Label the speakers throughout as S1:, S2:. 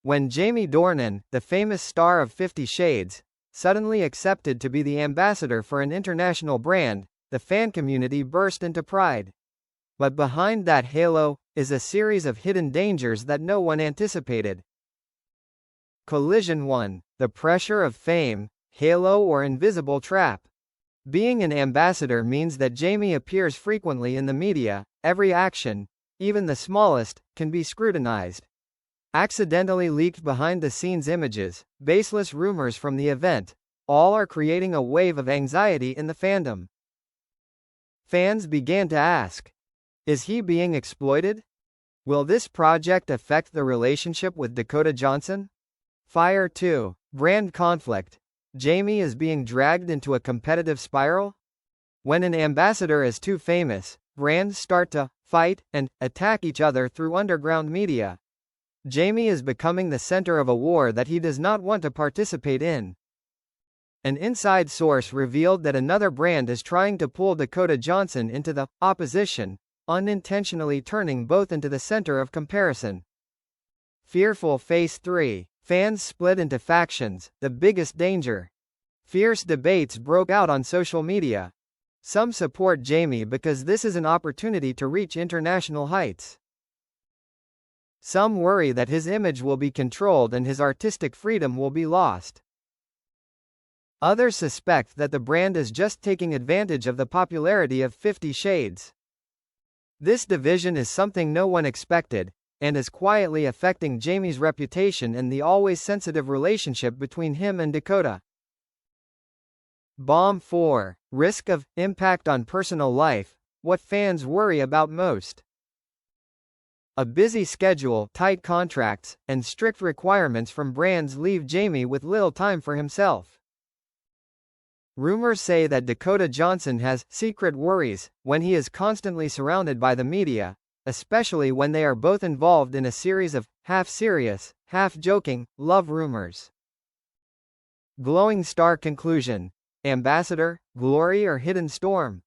S1: When Jamie Dornan, the famous star of 50 Shades, suddenly accepted to be the ambassador for an international brand, the fan community burst into pride. But behind that halo is a series of hidden dangers that no one anticipated. Collision 1. The pressure of fame, halo or invisible trap. Being an ambassador means that Jamie appears frequently in the media. Every action, even the smallest, can be scrutinized. Accidentally leaked behind-the-scenes images, baseless rumors from the event, all are creating a wave of anxiety in the fandom. Fans began to ask, is he being exploited? Will this project affect the relationship with Dakota Johnson? Fire 2. Brand conflict. Jamie is being dragged into a competitive spiral? When an ambassador is too famous, brands start to fight and attack each other through underground media. Jamie is becoming the center of a war that he does not want to participate in. An inside source revealed that another brand is trying to pull Dakota Johnson into the opposition, unintentionally turning both into the center of comparison. Fearful Face 3. Fans split into factions, the biggest danger. Fierce debates broke out on social media. Some support Jamie because this is an opportunity to reach international heights. Some worry that his image will be controlled and his artistic freedom will be lost. Others suspect that the brand is just taking advantage of the popularity of 50 Shades. This division is something no one expected, and is quietly affecting Jamie's reputation and the always sensitive relationship between him and Dakota. Bomb 4. Risk of impact on personal life, what fans worry about most. A busy schedule, tight contracts, and strict requirements from brands leave Jamie with little time for himself. Rumors say that Dakota Johnson has secret worries when he is constantly surrounded by the media, especially when they are both involved in a series of half-serious, half-joking love rumors. Glowing star conclusion. Ambassador, glory or hidden storm?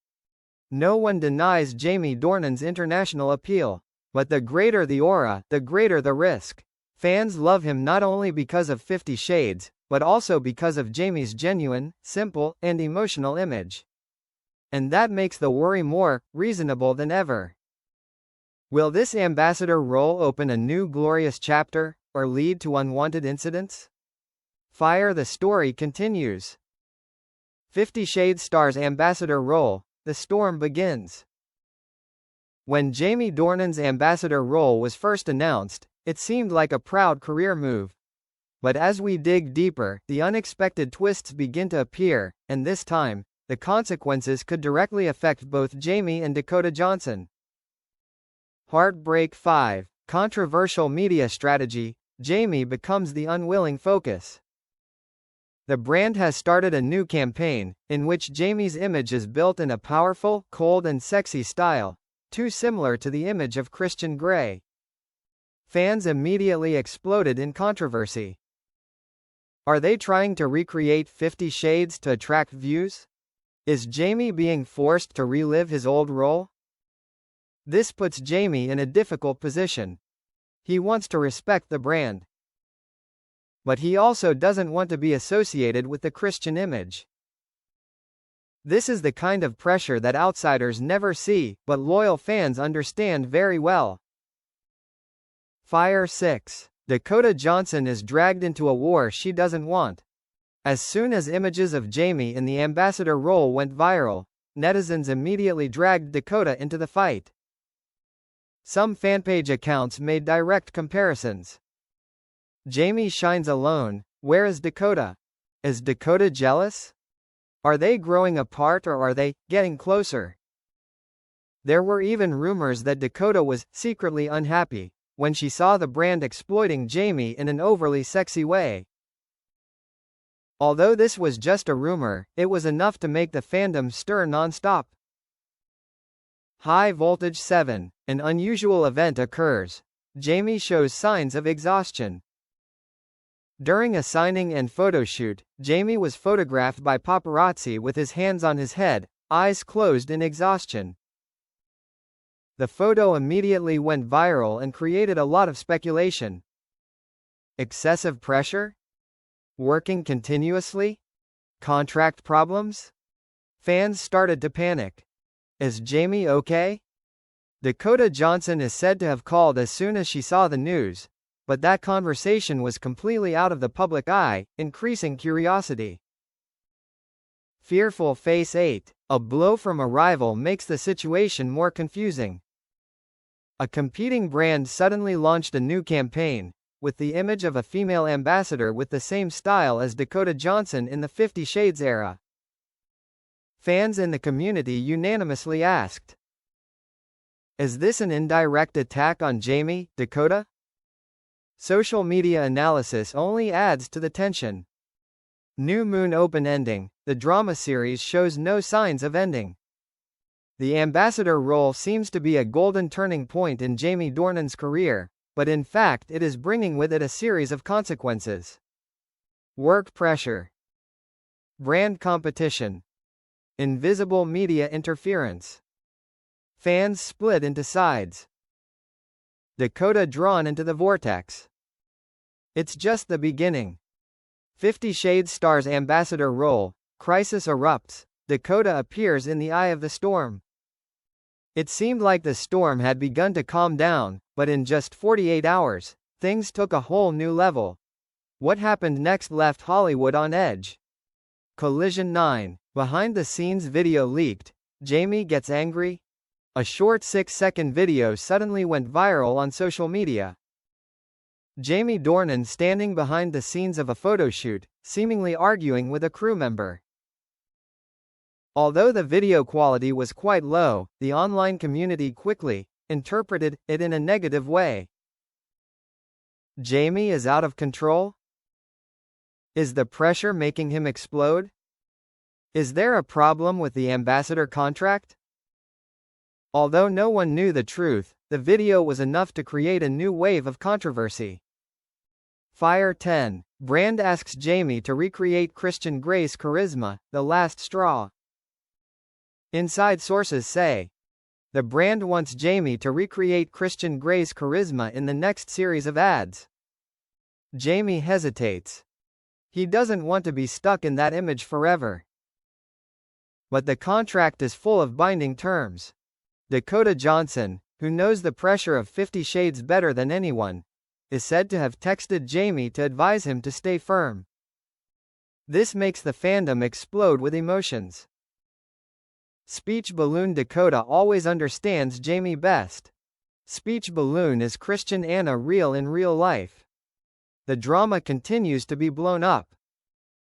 S1: No one denies Jamie Dornan's international appeal. But the greater the aura, the greater the risk. Fans love him not only because of 50 Shades, but also because of Jamie's genuine, simple, and emotional image. And that makes the worry more reasonable than ever. Will this ambassador role open a new glorious chapter, or lead to unwanted incidents? Fire the story continues. 50 Shades stars ambassador role, the storm begins. When Jamie Dornan's ambassador role was first announced, it seemed like a proud career move. But as we dig deeper, the unexpected twists begin to appear, and this time, the consequences could directly affect both Jamie and Dakota Johnson. Heartbreak 5. Controversial media strategy. Jamie becomes the unwilling focus. The brand has started a new campaign, in which Jamie's image is built in a powerful, cold and sexy style, too similar to the image of Christian Grey. Fans immediately exploded in controversy. Are they trying to recreate 50 Shades to attract views? Is Jamie being forced to relive his old role? This puts Jamie in a difficult position. He wants to respect the brand. But he also doesn't want to be associated with the Christian image. This is the kind of pressure that outsiders never see, but loyal fans understand very well. Fire 6. Dakota Johnson is dragged into a war she doesn't want. As soon as images of Jamie in the ambassador role went viral, netizens immediately dragged Dakota into the fight. Some fanpage accounts made direct comparisons. Jamie shines alone, where is Dakota? Is Dakota jealous? Are they growing apart or are they getting closer? There were even rumors that Dakota was secretly unhappy when she saw the brand exploiting Jamie in an overly sexy way. Although this was just a rumor, it was enough to make the fandom stir non-stop. High Voltage 7. An unusual event occurs. Jamie shows signs of exhaustion. During a signing and photo shoot, Jamie was photographed by paparazzi with his hands on his head, eyes closed in exhaustion. The photo immediately went viral and created a lot of speculation. Excessive pressure? Working continuously? Contract problems? Fans started to panic. Is Jamie okay? Dakota Johnson is said to have called as soon as she saw the news, but that conversation was completely out of the public eye, increasing curiosity. Fearful Face 8. A blow from a rival makes the situation more confusing. A competing brand suddenly launched a new campaign, with the image of a female ambassador with the same style as Dakota Johnson in the 50 Shades era. Fans in the community unanimously asked, is this an indirect attack on Jamie, Dakota? Social media analysis only adds to the tension. New Moon Open Ending. The drama series shows no signs of ending. The ambassador role seems to be a golden turning point in Jamie Dornan's career, but in fact it is bringing with it a series of consequences. Work pressure. Brand competition. Invisible media interference. Fans split into sides. Dakota drawn into the vortex. It's just the beginning. 50 Shades stars ambassador role. Crisis erupts. Dakota appears in the eye of the storm. It seemed like the storm had begun to calm down, but in just 48 hours, things took a whole new level. What happened next left Hollywood on edge. Collision 9. Behind the scenes video leaked. Jamie gets angry? A short 6-second video suddenly went viral on social media. Jamie Dornan standing behind the scenes of a photo shoot, seemingly arguing with a crew member. Although the video quality was quite low, the online community quickly interpreted it in a negative way. Jamie is out of control? Is the pressure making him explode? Is there a problem with the ambassador contract? Although no one knew the truth, the video was enough to create a new wave of controversy. Fire 10. Brand asks Jamie to recreate Christian Grey's charisma, the last straw. Inside sources say, the brand wants Jamie to recreate Christian Grey's charisma in the next series of ads. Jamie hesitates. He doesn't want to be stuck in that image forever. But the contract is full of binding terms. Dakota Johnson, who knows the pressure of 50 Shades better than anyone, is said to have texted Jamie to advise him to stay firm. This makes the fandom explode with emotions. Speech Balloon. Dakota always understands Jamie best. Speech Balloon is Christian Anna real in real life. The drama continues to be blown up.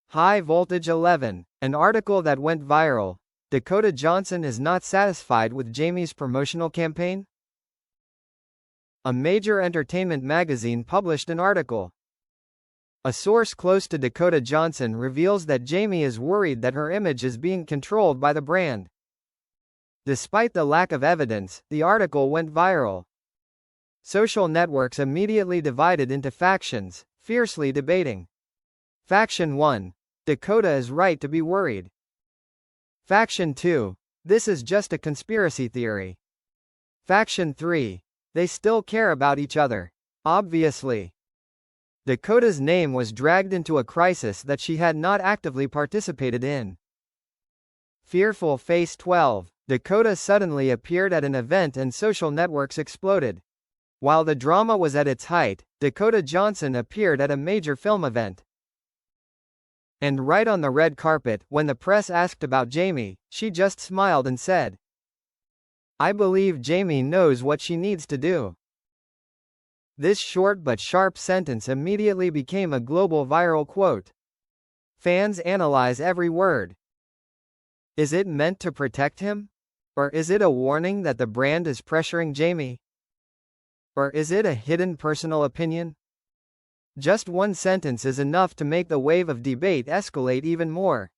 S1: High Voltage 11. An article that went viral. Dakota Johnson is not satisfied with Jamie's promotional campaign? A major entertainment magazine published an article. A source close to Dakota Johnson reveals that Jamie is worried that her image is being controlled by the brand. Despite the lack of evidence, the article went viral. Social networks immediately divided into factions, fiercely debating. Faction 1. Dakota is right to be worried. Faction 2. This is just a conspiracy theory. Faction 3. They still care about each other. Obviously. Dakota's name was dragged into a crisis that she had not actively participated in. Fearful Face 12. Dakota suddenly appeared at an event and social networks exploded. While the drama was at its height, Dakota Johnson appeared at a major film event. And right on the red carpet, when the press asked about Jamie, she just smiled and said, I believe Jamie knows what she needs to do. This short but sharp sentence immediately became a global viral quote. Fans analyze every word. Is it meant to protect him? Or is it a warning that the brand is pressuring Jamie? Or is it a hidden personal opinion? Just one sentence is enough to make the wave of debate escalate even more.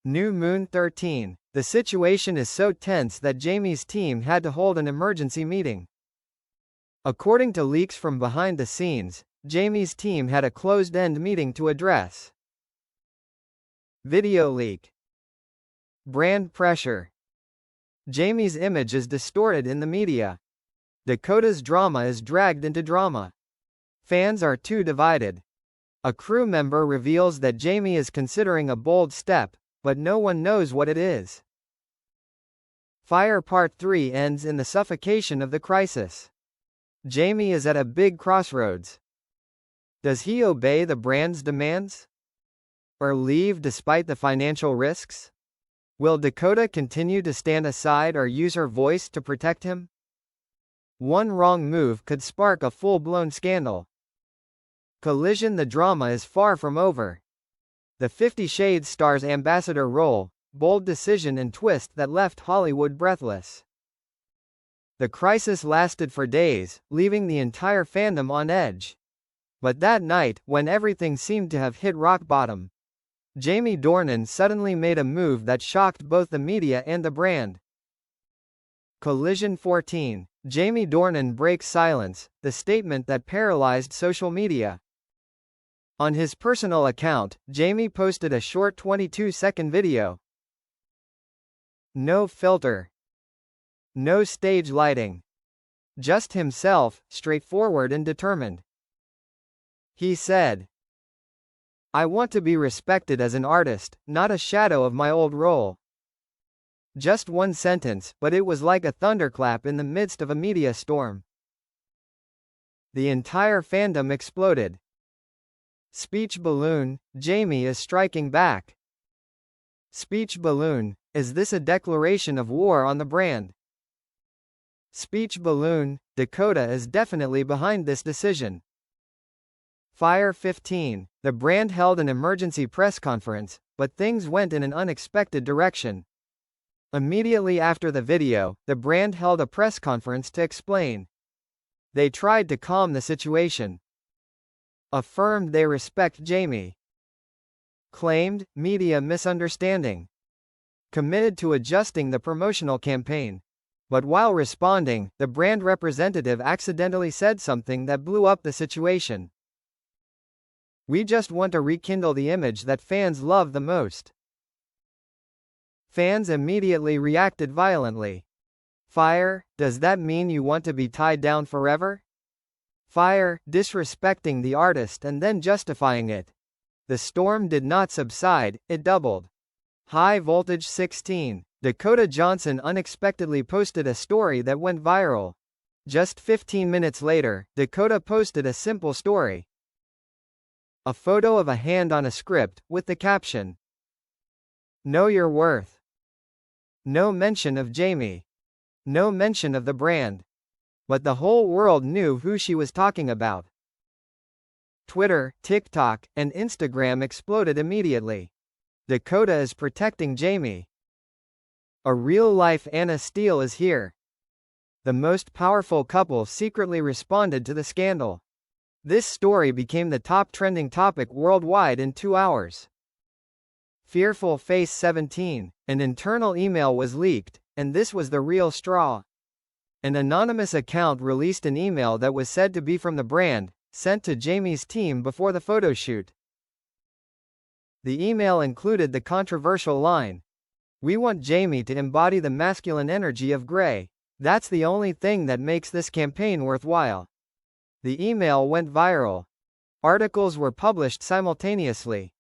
S1: New Moon 13. The situation is so tense that Jamie's team had to hold an emergency meeting. According to leaks from behind the scenes, Jamie's team had a closed-end meeting to address. Video leak. Brand pressure. Jamie's image is distorted in the media. Dakota's drama is dragged into drama. Fans are too divided. A crew member reveals that Jamie is considering a bold step, but no one knows what it is. Fire Part 3 ends in the suffocation of the crisis. Jamie is at a big crossroads. Does he obey the brand's demands? Or leave despite the financial risks? Will Dakota continue to stand aside or use her voice to protect him? One wrong move could spark a full-blown scandal. Collision: the drama is far from over. The 50 Shades star's ambassador role, bold decision and twist that left Hollywood breathless. The crisis lasted for days, leaving the entire fandom on edge. But that night, when everything seemed to have hit rock bottom, Jamie Dornan suddenly made a move that shocked both the media and the brand. Collision 14. Jamie Dornan breaks silence, the statement that paralyzed social media. On his personal account, Jamie posted a short 22-second video. No filter. No stage lighting. Just himself, straightforward and determined. He said, "I want to be respected as an artist, not a shadow of my old role." Just one sentence, but it was like a thunderclap in the midst of a media storm. The entire fandom exploded. Speech balloon: Jamie is striking back. Speech balloon: is this a declaration of war on the brand? Speech balloon: Dakota is definitely behind this decision. Fire 15. The brand held an emergency press conference, but things went in an unexpected direction. Immediately after the video, the brand held a press conference to explain. They tried to calm the situation. Affirmed they respect Jamie. Claimed media misunderstanding. Committed to adjusting the promotional campaign. But while responding, the brand representative accidentally said something that blew up the situation. "We just want to rekindle the image that fans love the most." Fans immediately reacted violently. Fire: does that mean you want to be tied down forever? Fire: disrespecting the artist and then justifying it. The storm did not subside, it doubled. High Voltage 16. Dakota Johnson unexpectedly posted a story that went viral. Just 15 minutes later, Dakota posted a simple story. A photo of a hand on a script, with the caption, "Know your worth." No mention of Jamie. No mention of the brand. But the whole world knew who she was talking about. Twitter, TikTok, and Instagram exploded immediately. Dakota is protecting Jamie. A real-life Anna Steele is here. The most powerful couple secretly responded to the scandal. This story became the top trending topic worldwide in 2 hours. Fearful Face 17. An internal email was leaked, and this was the real straw. An anonymous account released an email that was said to be from the brand, sent to Jamie's team before the photo shoot. The email included the controversial line, "We want Jamie to embody the masculine energy of gray. That's the only thing that makes this campaign worthwhile." The email went viral. Articles were published simultaneously.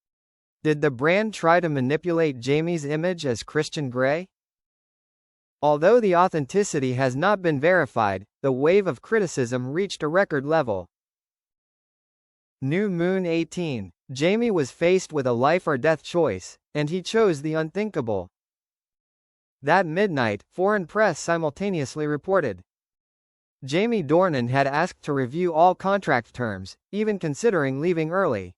S1: Did the brand try to manipulate Jamie's image as Christian Grey? Although the authenticity has not been verified, the wave of criticism reached a record level. New Moon 18. Jamie was faced with a life-or-death choice, and he chose the unthinkable. That midnight, foreign press simultaneously reported. Jamie Dornan had asked to review all contract terms, even considering leaving early.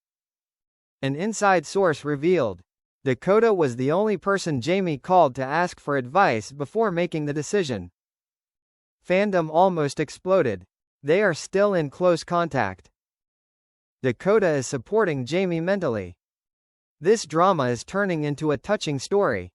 S1: An inside source revealed, Dakota was the only person Jamie called to ask for advice before making the decision. Fandom almost exploded. They are still in close contact. Dakota is supporting Jamie mentally. This drama is turning into a touching story.